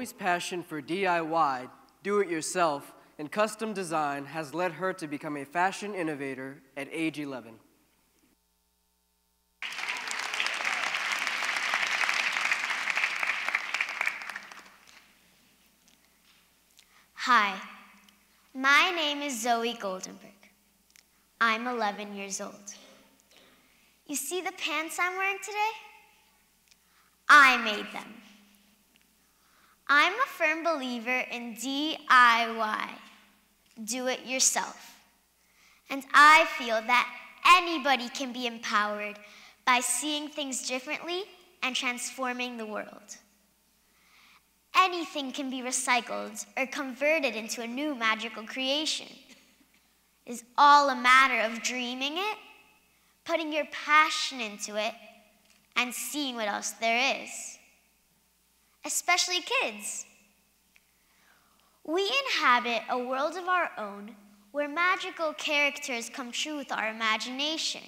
Zoe's passion for DIY, do-it-yourself, and custom design has led her to become a fashion innovator at age 11. Hi, my name is Zoe Goldemberg. I'm 11 years old. You see the pants I'm wearing today? I made them. I'm a firm believer in DIY, do it yourself. And I feel that anybody can be empowered by seeing things differently and transforming the world. Anything can be recycled or converted into a new magical creation. It's all a matter of dreaming it, putting your passion into it, and seeing what else there is. Especially kids. We inhabit a world of our own where magical characters come true with our imagination.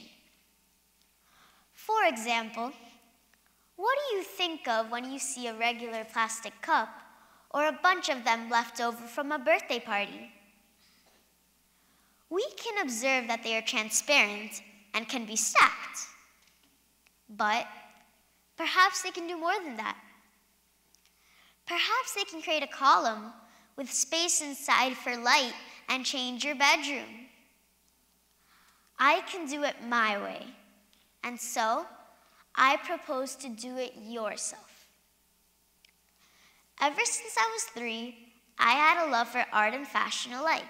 For example, what do you think of when you see a regular plastic cup or a bunch of them left over from a birthday party? We can observe that they are transparent and can be stacked. But perhaps they can do more than that. Perhaps they can create a column with space inside for light and change your bedroom. I can do it my way, and so I propose to do it yourself. Ever since I was 3, I had a love for art and fashion alike.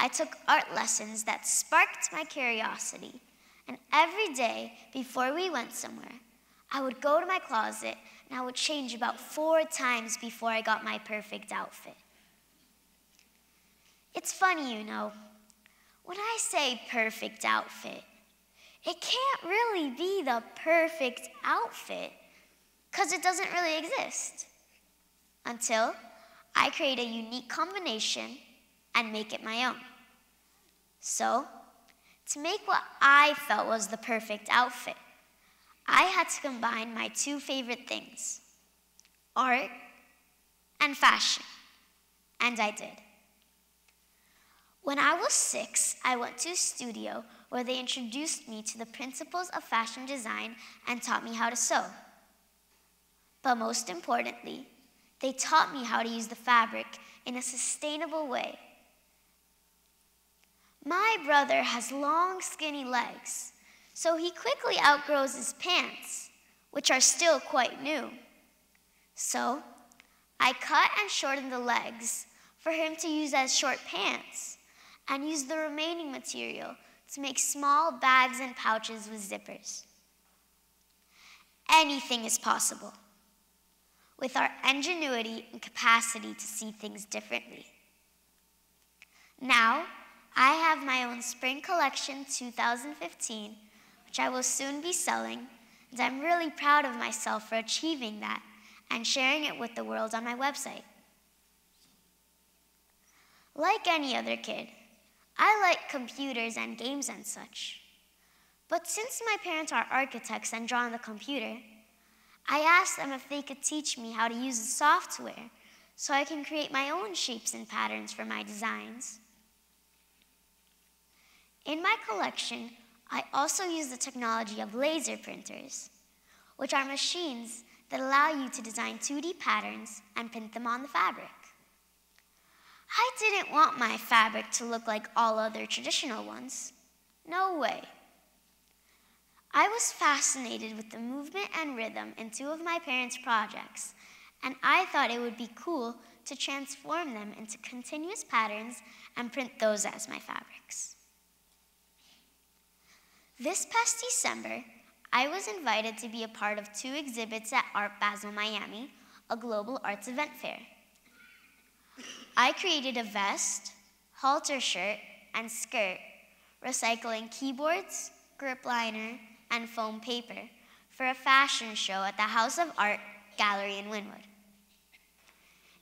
I took art lessons that sparked my curiosity, and every day before we went somewhere, I would go to my closet and I would change about 4 times before I got my perfect outfit. It's funny, you know, when I say perfect outfit, it can't really be the perfect outfit because it doesn't really exist until I create a unique combination and make it my own. So, to make what I felt was the perfect outfit, I had to combine my 2 favorite things, art and fashion, and I did. When I was 6, I went to a studio where they introduced me to the principles of fashion design and taught me how to sew. But most importantly, they taught me how to use the fabric in a sustainable way. My brother has long, skinny legs, so he quickly outgrows his pants, which are still quite new. So, I cut and shortened the legs for him to use as short pants, and used the remaining material to make small bags and pouches with zippers. Anything is possible with our ingenuity and capacity to see things differently. Now, I have my own Spring Collection 2015, which I will soon be selling, and I'm really proud of myself for achieving that and sharing it with the world on my website. Like any other kid, I like computers and games and such. But since my parents are architects and draw on the computer, I asked them if they could teach me how to use the software so I can create my own shapes and patterns for my designs. In my collection, I also use the technology of laser printers, which are machines that allow you to design 2D patterns and print them on the fabric. I didn't want my fabric to look like all other traditional ones. No way. I was fascinated with the movement and rhythm in 2 of my parents' projects, and I thought it would be cool to transform them into continuous patterns and print those as my fabrics. This past December, I was invited to be a part of 2 exhibits at Art Basel Miami, a global arts event fair. I created a vest, halter shirt, and skirt, recycling keyboards, grip liner, and foam paper for a fashion show at the House of Art Gallery in Wynwood.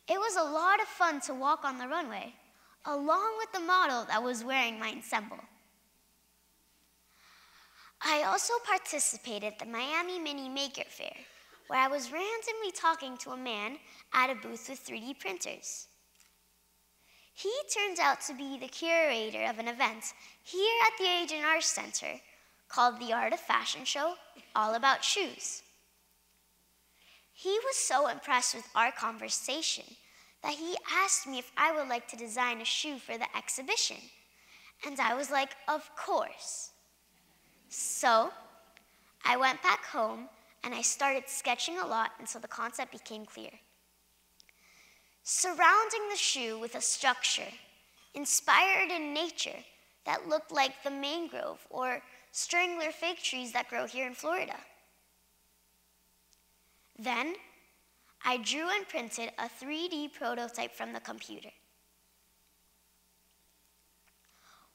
It was a lot of fun to walk on the runway, along with the model that was wearing my ensemble. I also participated at the Miami Mini Maker Fair, where I was randomly talking to a man at a booth with 3D printers. He turns out to be the curator of an event here at the Age and Arts Center called the Art of Fashion Show, all about shoes. He was so impressed with our conversation that he asked me if I would like to design a shoe for the exhibition. And I was like, of course. So I went back home and I started sketching a lot until the concept became clear. Surrounding the shoe with a structure inspired in nature that looked like the mangrove or strangler fig trees that grow here in Florida. Then I drew and printed a 3D prototype from the computer.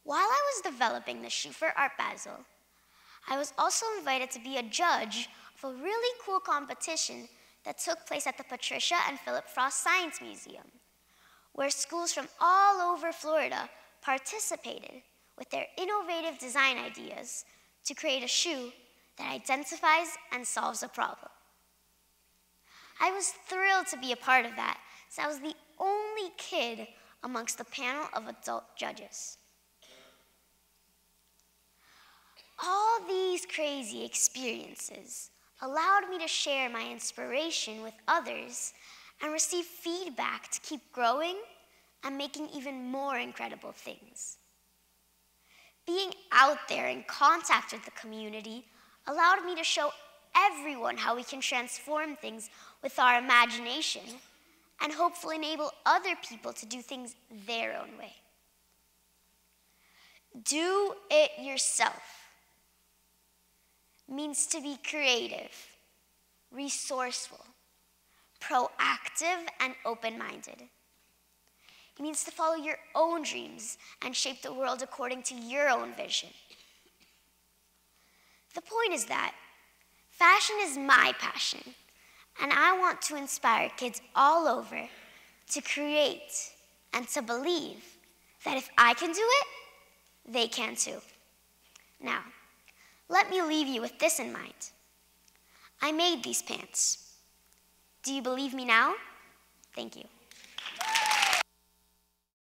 While I was developing the shoe for Art Basel, I was also invited to be a judge of a really cool competition that took place at the Patricia and Philip Frost Science Museum, where schools from all over Florida participated with their innovative design ideas to create a shoe that identifies and solves a problem. I was thrilled to be a part of that, as I was the only kid amongst the panel of adult judges. All these crazy experiences allowed me to share my inspiration with others and receive feedback to keep growing and making even more incredible things. Being out there in contact with the community allowed me to show everyone how we can transform things with our imagination and hopefully enable other people to do things their own way. Do it yourself means to be creative, resourceful, proactive, and open-minded. It means to follow your own dreams and shape the world according to your own vision. The point is that fashion is my passion, and I want to inspire kids all over to create and to believe that if I can do it, they can too. Now, let me leave you with this in mind. I made these pants. Do you believe me now? Thank you.